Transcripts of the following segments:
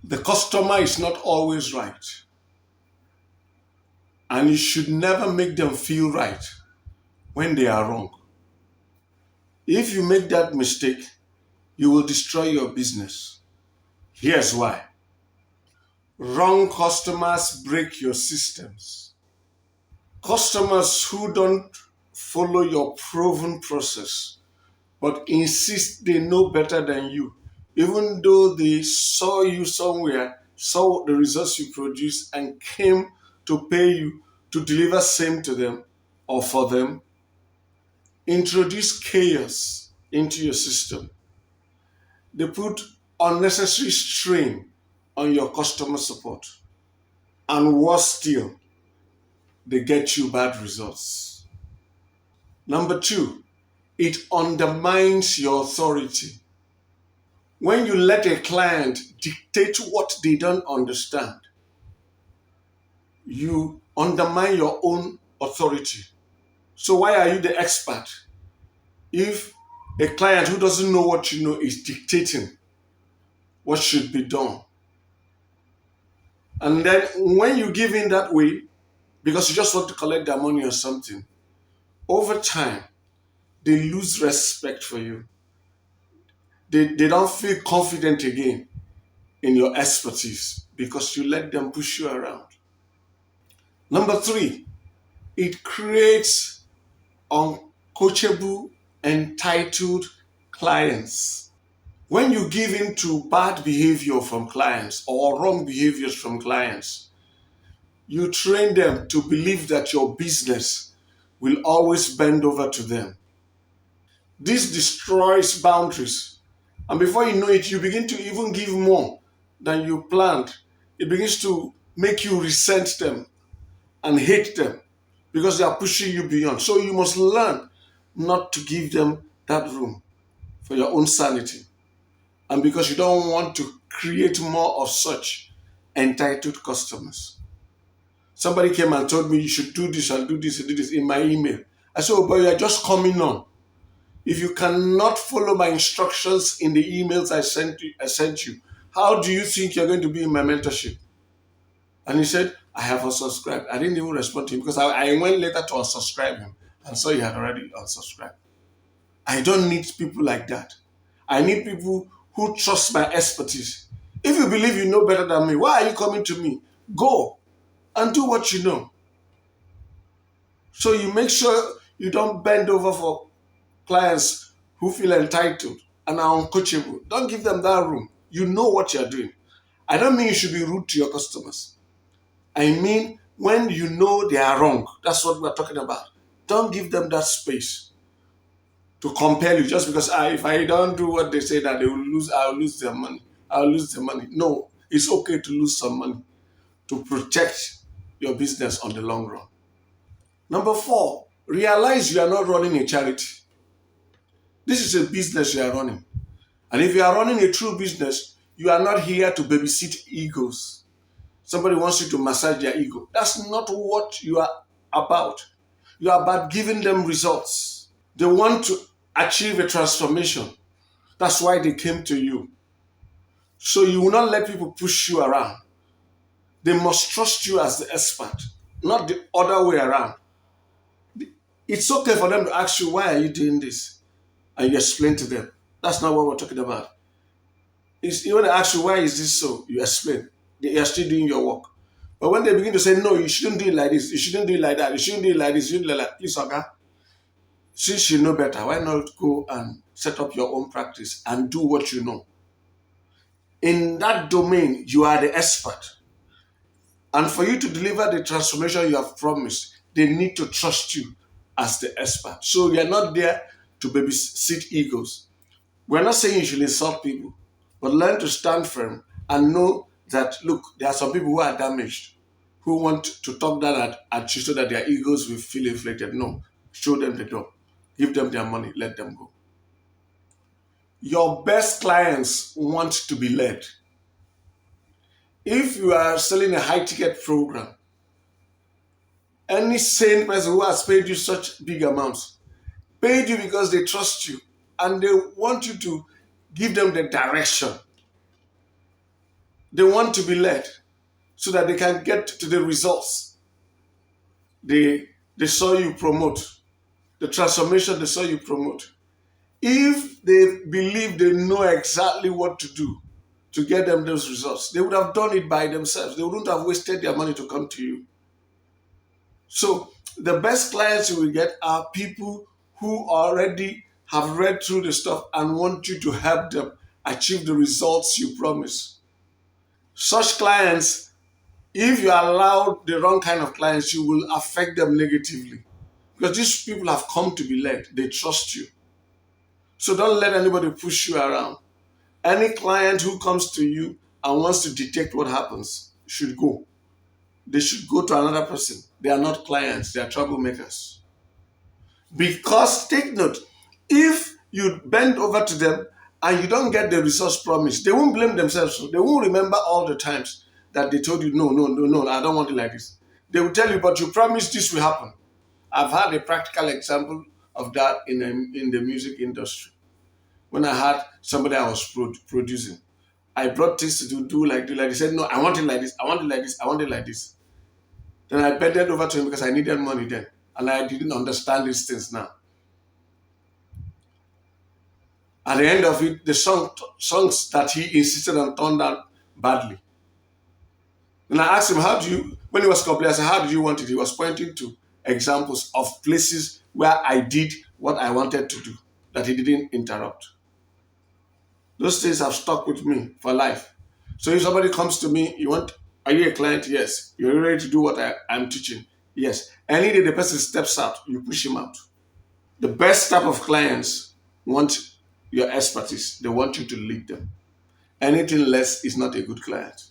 The customer is not always right, and you should never make them feel right when they are wrong. If you make that mistake, you will destroy your business. Here's why. Wrong customers break your systems. Customers who don't follow your proven process but insist they know better than you, even though they saw you somewhere, saw the results you produce, and came to pay you to deliver same to them or for them, introduce chaos into your system. They put unnecessary strain on your customer support. And worse still, they get you bad results. Number two, it undermines your authority. When you let a client dictate what they don't understand, you undermine your own authority. So why are you the expert if a client who doesn't know what you know is dictating what should be done? And then when you give in that way, because you just want to collect their money or something, over time, they lose respect for you. They don't feel confident again in your expertise because you let them push you around. Number three, it creates uncoachable, entitled clients. When you give in to bad behavior from clients or wrong behaviors from clients, you train them to believe that your business will always bend over to them. This destroys boundaries. And before you know it, you begin to even give more than you planned. It begins to make you resent them and hate them because they are pushing you beyond. So you must learn not to give them that room for your own sanity. And because you don't want to create more of such entitled customers. Somebody came and told me you should do this and do this and do this in my email. I said, oh boy, you are just coming on. If you cannot follow my instructions in the emails I sent you, how do you think you're going to be in my mentorship? And he said, I have unsubscribed. I didn't even respond to him because I went later to unsubscribe him and saw he had already unsubscribed. I don't need people like that. I need people who trust my expertise. If you believe you know better than me, why are you coming to me? Go and do what you know. So you make sure you don't bend over for clients who feel entitled and are uncoachable. Don't give them that room. You know what you're doing. I don't mean you should be rude to your customers. I mean when you know they are wrong. That's what we're talking about. Don't give them that space to compel you just because if I don't do what they say that they will lose, I'll lose their money. I'll lose their money. No, it's okay to lose some money to protect your business on the long run. Number four, realize you are not running a charity. This is a business you are running. And if you are running a true business, you are not here to babysit egos. Somebody wants you to massage their ego. That's not what you are about. You are about giving them results. They want to achieve a transformation. That's why they came to you. So you will not let people push you around. They must trust you as the expert, not the other way around. It's okay for them to ask you, why are you doing this? And you explain to them. That's not what we're talking about. When they ask you, why is this so? You explain. They are still doing your work. But when they begin to say, no, you shouldn't do it like this, you shouldn't do it like that, you shouldn't do it like this, you shouldn't do it like that, please, Oga, since you know better, why not go and set up your own practice and do what you know? In that domain, you are the expert. And for you to deliver the transformation you have promised, they need to trust you as the expert. So you're not there to babysit egos. We're not saying you should insult people, but learn to stand firm and know that, look, there are some people who are damaged, who want to talk down at you so that their egos will feel inflated. No, show them the door. Give them their money. Let them go. Your best clients want to be led. If you are selling a high-ticket program, any sane person who has paid you such big amounts, paid you because they trust you and they want you to give them the direction. They want to be led so that they can get to the results they saw you promote, the transformation they saw you promote. If they believe they know exactly what to do to get them those results, they would have done it by themselves. They wouldn't have wasted their money to come to you. So the best clients you will get are people who already have read through the stuff and want you to help them achieve the results you promise. Such clients, if you allow the wrong kind of clients, you will affect them negatively. Because these people have come to be led. They trust you. So don't let anybody push you around. Any client who comes to you and wants to detect what happens should go. They should go to another person. They are not clients, they are troublemakers. Because take note, if you bend over to them and you don't get the results promised, they won't blame themselves. They won't remember all the times that they told you, no, no, no, no, I don't want it like this. They will tell you, but you promised this will happen. I've had a practical example of that in the music industry. When I had somebody I was producing, I brought things to do like this. He said, no, I want it like this, I want it like this, I want it like this. Then I bended over to him because I needed money then. And I didn't understand these things now. At the end of it, the songs that he insisted on turned out badly. And I asked him, when he was complaining, I said, how did you want it? He was pointing to examples of places where I did what I wanted to do, that he didn't interrupt. Those things have stuck with me for life. So if somebody comes to me, are you a client? Yes. You're ready to do what I'm teaching? Yes. Any day the person steps out, you push him out. The best type of clients want your expertise. They want you to lead them. Anything less is not a good client.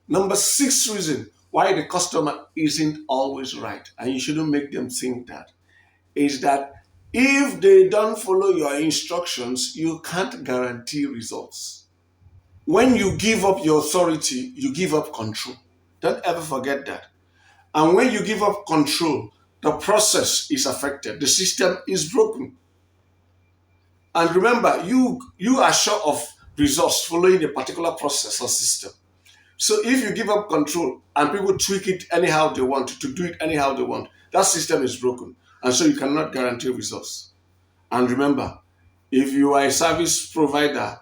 Number 6 reason why the customer isn't always right, and you shouldn't make them think that, is that if they don't follow your instructions, you can't guarantee results. When you give up your authority, you give up control. Don't ever forget that. And when you give up control, the process is affected. The system is broken. And remember, you are sure of results following a particular process or system. So if you give up control and people tweak it anyhow they want, to do it anyhow they want, that system is broken. And so you cannot guarantee results. And remember, if you are a service provider,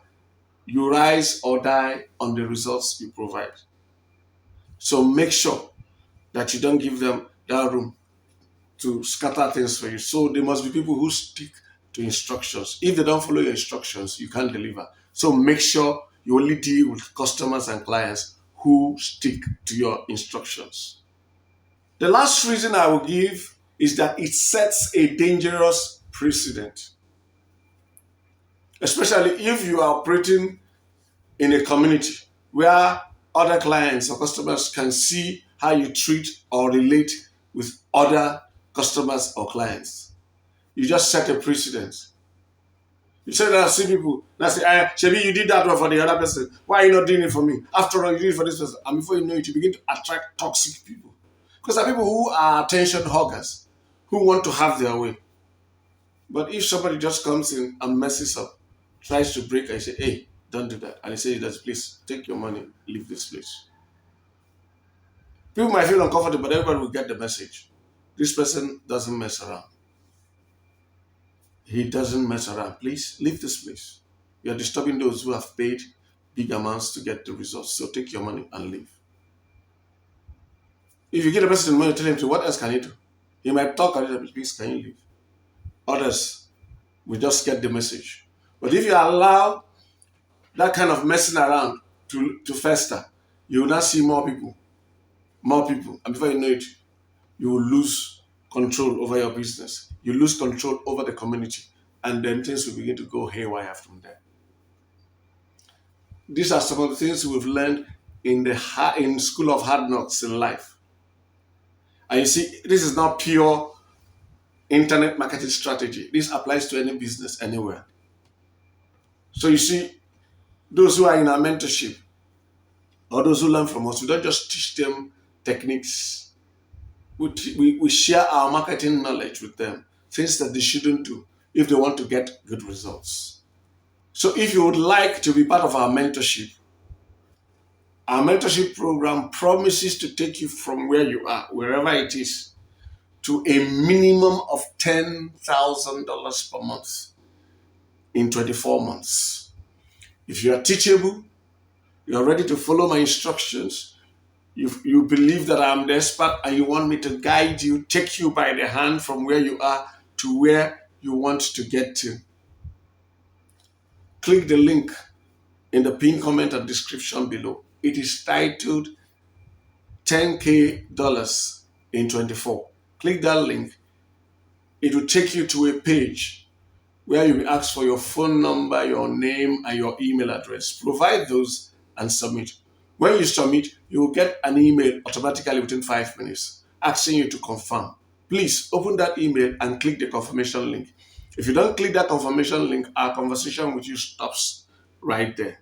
you rise or die on the results you provide. So make sure that you don't give them that room to scatter things for you. So there must be people who stick to instructions. If they don't follow your instructions, you can't deliver. So make sure you only deal with customers and clients who stick to your instructions. The last reason I will give is that it sets a dangerous precedent. Especially if you are operating in a community where other clients or customers can see how you treat or relate with other customers or clients. You just set a precedent. You say that I see people that say, Shebi, you did that one for the other person. Why are you not doing it for me? After all, you did it for this person. And before you know it, you begin to attract toxic people. Because there are people who are attention hoggers, who want to have their way. But if somebody just comes in and messes up, tries to break, I say, hey, don't do that. And he says, please, take your money, leave this place. People might feel uncomfortable, but everybody will get the message. This person doesn't mess around. He doesn't mess around. Please, leave this place. You are disturbing those who have paid big amounts to get the results. So take your money and leave. If you get a person the money, tell him, what else can he do? He might talk a little bit, please, can you leave? Others will just get the message. But if you allow that kind of messing around to fester, you will not see more people. And before you know it, you will lose control over your business. You lose control over the community. And then things will begin to go haywire from there. These are some of the things we've learned in School of Hard Knocks in life. And you see, this is not pure internet marketing strategy. This applies to any business anywhere. So you see, those who are in our mentorship or those who learn from us, we don't just teach them techniques. We share our marketing knowledge with them, things that they shouldn't do if they want to get good results. So if you would like to be part of our mentorship, Our mentorship program promises to take you from where you are, wherever it is, to a minimum of $10,000 per month in 24 months. If you are teachable, you are ready to follow my instructions, you believe that I'm the expert and you want me to guide you, take you by the hand from where you are to where you want to get to, click the link in the pinned comment and description below. It is titled 10K dollars in 24. Click that link. It will take you to a page where you will ask for your phone number, your name, and your email address. Provide those and submit. When you submit, you will get an email automatically within 5 minutes asking you to confirm. Please open that email and click the confirmation link. If you don't click that confirmation link, our conversation with you stops right there.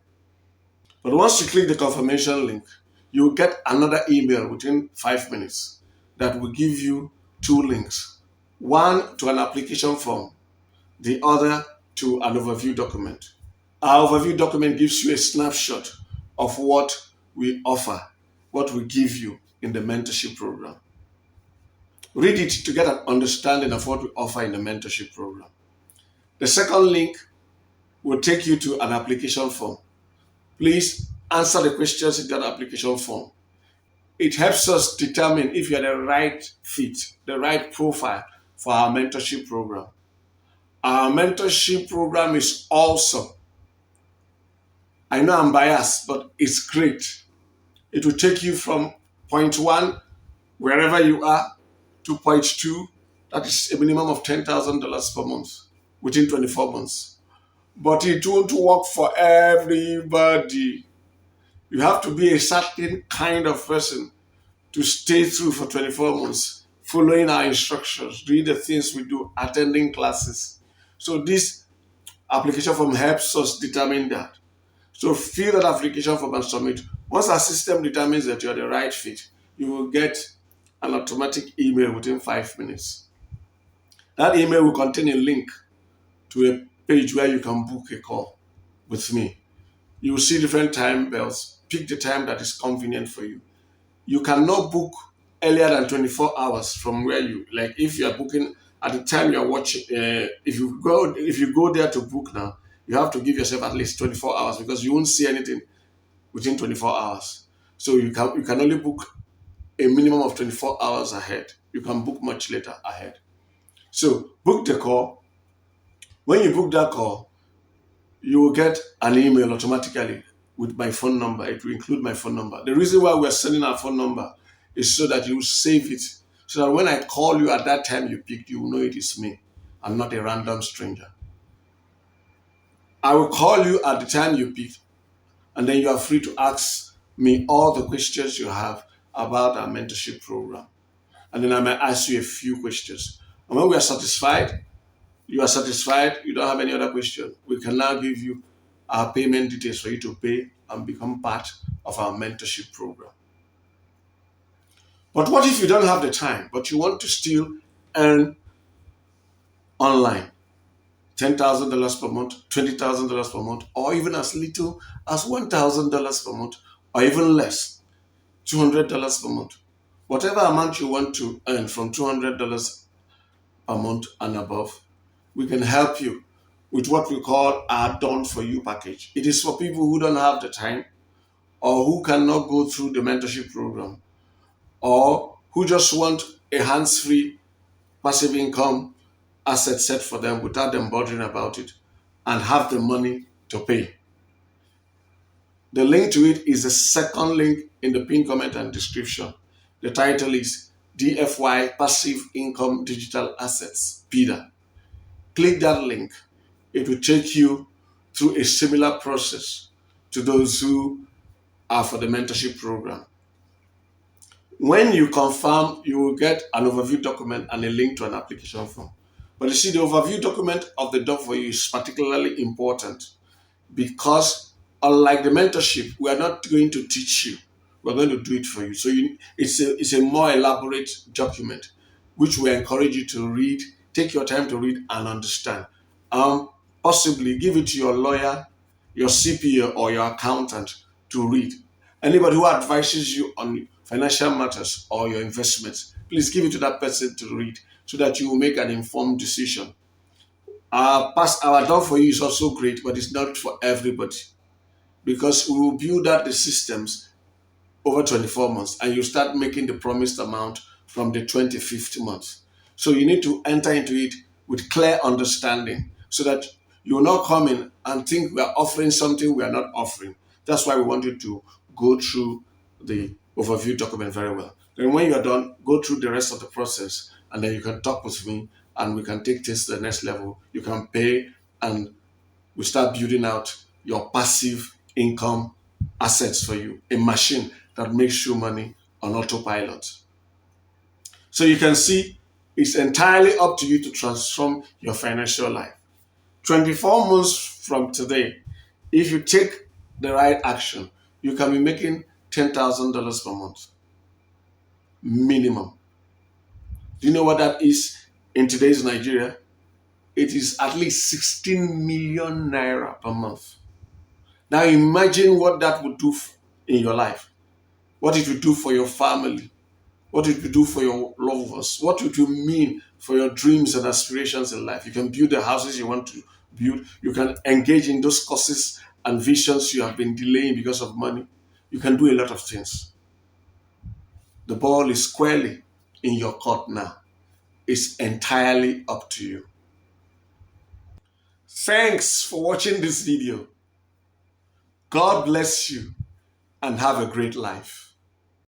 But once you click the confirmation link, you will get another email within 5 minutes that will give you two links. One to an application form, the other to an overview document. Our overview document gives you a snapshot of what we offer, what we give you in the mentorship program. Read it to get an understanding of what we offer in the mentorship program. The second link will take you to an application form. Please answer the questions in that application form. It helps us determine if you're the right fit, the right profile for our mentorship program. Our mentorship program is awesome. I know I'm biased, but it's great. It will take you from point one, wherever you are, to point two, that is a minimum of $10,000 per month within 24 months. But it won't work for everybody. You have to be a certain kind of person to stay through for 24 months, following our instructions, doing the things we do, attending classes. So this application form helps us determine that. So fill that application form and submit. Once our system determines that you're the right fit, you will get an automatic email within 5 minutes. That email will contain a link to a page where you can book a call with me. You will see different time bells. Pick the time that is convenient for you. You cannot book earlier than 24 hours from where you, like if you are booking at the time you are watching, if you go there to book now, you have to give yourself at least 24 hours because you won't see anything within 24 hours. So you can only book a minimum of 24 hours ahead. You can book much later ahead. So book the call. When you book that call, you will get an email automatically with my phone number. It will include my phone number. The reason why we're sending our phone number is so that you will save it. So that when I call you at that time you picked, you will know it is me. I'm not a random stranger. I will call you at the time you picked, and then you are free to ask me all the questions you have about our mentorship program. And then I might ask you a few questions. And when we are satisfied, you are satisfied, you don't have any other question, we can now give you our payment details for you to pay and become part of our mentorship program. But what if you don't have the time, but you want to still earn online? $10,000 per month, $20,000 per month, or even as little as $1,000 per month, or even less, $200 per month. Whatever amount you want to earn from $200 per month and above, we can help you with what we call our Done For You package. It is for people who don't have the time or who cannot go through the mentorship program or who just want a hands-free passive income asset set for them without them bothering about it and have the money to pay. The link to it is the second link in the pinned comment and description. The title is DFY-Passive Income Digital Assets, PIDA. Click that link. It will take you through a similar process to those who are for the mentorship program. When you confirm, you will get an overview document and a link to an application form. But you see, the overview document of the Done For You is particularly important because unlike the mentorship, we are not going to teach you. We're going to do it for you. So it's a more elaborate document, which we encourage you to read, take your time to read and understand. Possibly give it to your lawyer, your CPA, or your accountant to read. Anybody who advises you on financial matters or your investments, please give it to that person to read so that you will make an informed decision. Our done for you is also great, but it's not for everybody because we will build out the systems over 24 months and you start making the promised amount from the 25th month. So you need to enter into it with clear understanding so that you will not come in and think we are offering something we are not offering. That's why we want you to go through the overview document very well. Then when you are done, go through the rest of the process and then you can talk with me and we can take this to the next level. You can pay and we start building out your passive income assets for you, a machine that makes you money on autopilot. So you can see it's entirely up to you to transform your financial life. 24 months from today, if you take the right action, you can be making $10,000 per month minimum. Do you know what that is in today's Nigeria? It is at least 16 million naira per month. Now imagine what that would do in your life, what it would do for your family, what it will do for your loved ones, what it will mean for your dreams and aspirations in life. You can build the houses you want to build. You can engage in those courses and visions you have been delaying because of money. You can do a lot of things. The ball is squarely in your court now. It's entirely up to you. Thanks for watching this video. God bless you and have a great life.